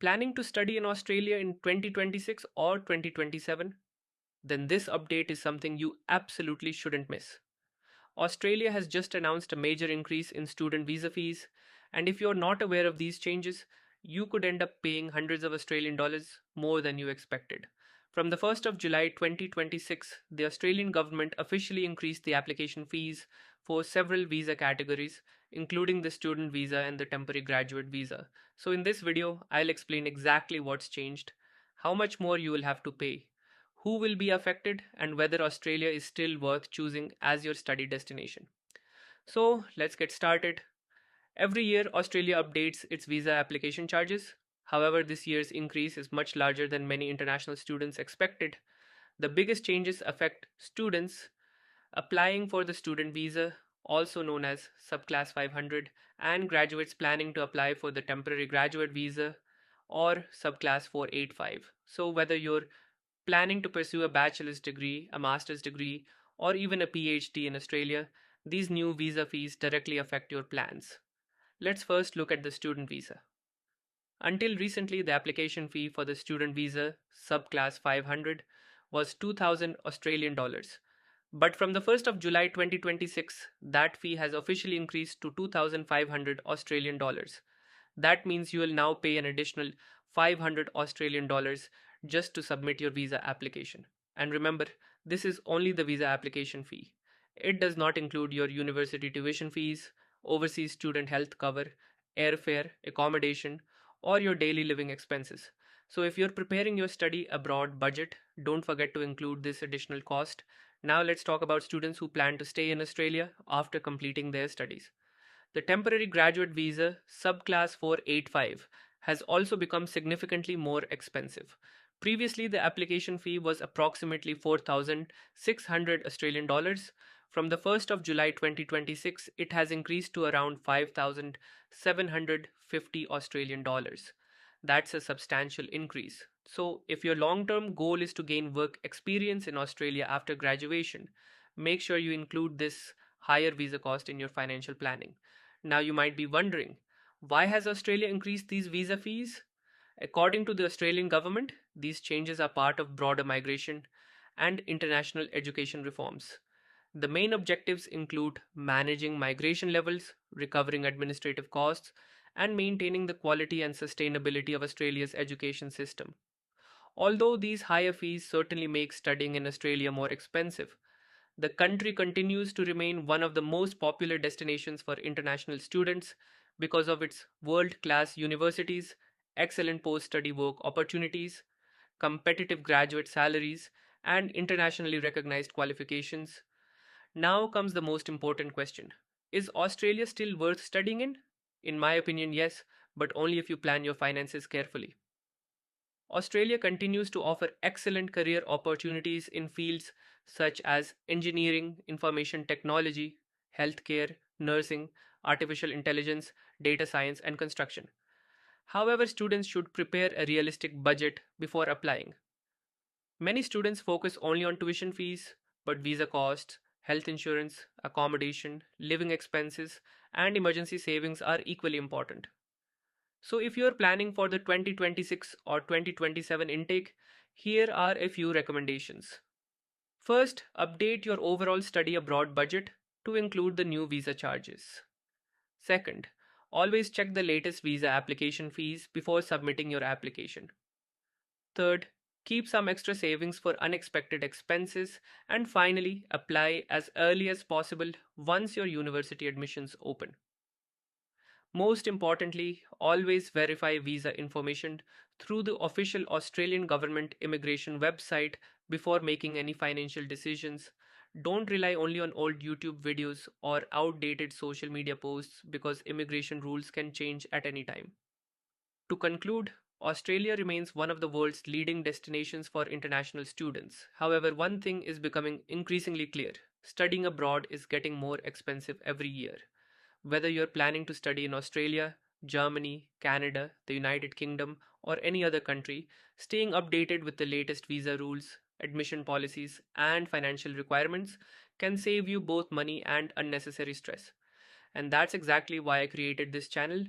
Planning to study in Australia in 2026 or 2027? Then this update is something you absolutely shouldn't miss. Australia has just announced a major increase in student visa fees, and if you're not aware of these changes, you could end up paying hundreds of Australian dollars more than you expected. From the 1st of July 2026, the Australian government officially increased the application fees for several visa categories, including the student visa and the temporary graduate visa. So, in this video, I'll explain exactly what's changed, how much more you will have to pay, who will be affected, and whether Australia is still worth choosing as your study destination. So, let's get started. Every year, Australia updates its visa application charges. However, this year's increase is much larger than many international students expected. The biggest changes affect students applying for the student visa, also known as Subclass 500, and graduates planning to apply for the temporary graduate visa or Subclass 485. So, whether you're planning to pursue a bachelor's degree, a master's degree, or even a PhD in Australia, these new visa fees directly affect your plans. Let's first look at the student visa. Until recently, the application fee for the student visa subclass 500 was 2000 Australian dollars. But from the 1st of July 2026, that fee has officially increased to 2500 Australian dollars. That means you will now pay an additional 500 Australian dollars just to submit your visa application. And remember, this is only the visa application fee. It does not include your university tuition fees, overseas student health cover, airfare, accommodation, or your daily living expenses. So, if you're preparing your study abroad budget, don't forget to include this additional cost. Now, let's talk about students who plan to stay in Australia after completing their studies. The temporary graduate visa, subclass 485, has also become significantly more expensive. Previously, the application fee was approximately 4,600 Australian dollars. From the 1st of July 2026, it has increased to around 5,750 Australian dollars. That's a substantial increase. So, if your long term goal is to gain work experience in Australia after graduation, make sure you include this higher visa cost in your financial planning. Now, you might be wondering, why has Australia increased these visa fees? According to the Australian government, these changes are part of broader migration and international education reforms. The main objectives include managing migration levels, recovering administrative costs, and maintaining the quality and sustainability of Australia's education system. Although these higher fees certainly make studying in Australia more expensive, the country continues to remain one of the most popular destinations for international students because of its world class universities, excellent post study work opportunities, competitive graduate salaries, and internationally recognized qualifications. Now comes the most important question. Is Australia still worth studying in? In my opinion, yes, but only if you plan your finances carefully. Australia continues to offer excellent career opportunities in fields such as engineering, information technology, healthcare, nursing, artificial intelligence, data science, and construction. However, students should prepare a realistic budget before applying. Many students focus only on tuition fees, but visa costs, health insurance, accommodation, living expenses, and emergency savings are equally important. So, if you're planning for the 2026 or 2027 intake, here are a few recommendations. First, update your overall study abroad budget to include the new visa charges. Second, always check the latest visa application fees before submitting your application. Third, keep some extra savings for unexpected expenses. And finally, apply as early as possible once your university admissions open. Most importantly, always verify visa information through the official Australian government immigration website before making any financial decisions. Don't rely only on old YouTube videos or outdated social media posts because immigration rules can change at any time. To conclude, Australia remains one of the world's leading destinations for international students. However, one thing is becoming increasingly clear: studying abroad is getting more expensive every year. Whether you're planning to study in Australia, Germany, Canada, the United Kingdom, or any other country, staying updated with the latest visa rules, admission policies, and financial requirements can save you both money and unnecessary stress. And that's exactly why I created this channel,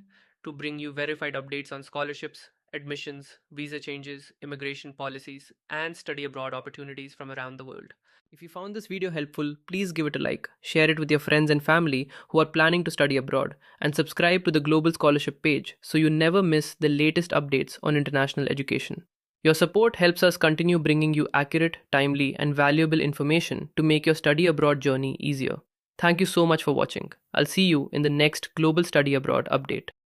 to bring you verified updates on scholarships, admissions, visa changes, immigration policies, and study abroad opportunities from around the world. If you found this video helpful, please give it a like, share it with your friends and family who are planning to study abroad, and subscribe to the Global Scholarship page so you never miss the latest updates on international education. Your support helps us continue bringing you accurate, timely, and valuable information to make your study abroad journey easier. Thank you so much for watching. I'll see you in the next Global Study Abroad update.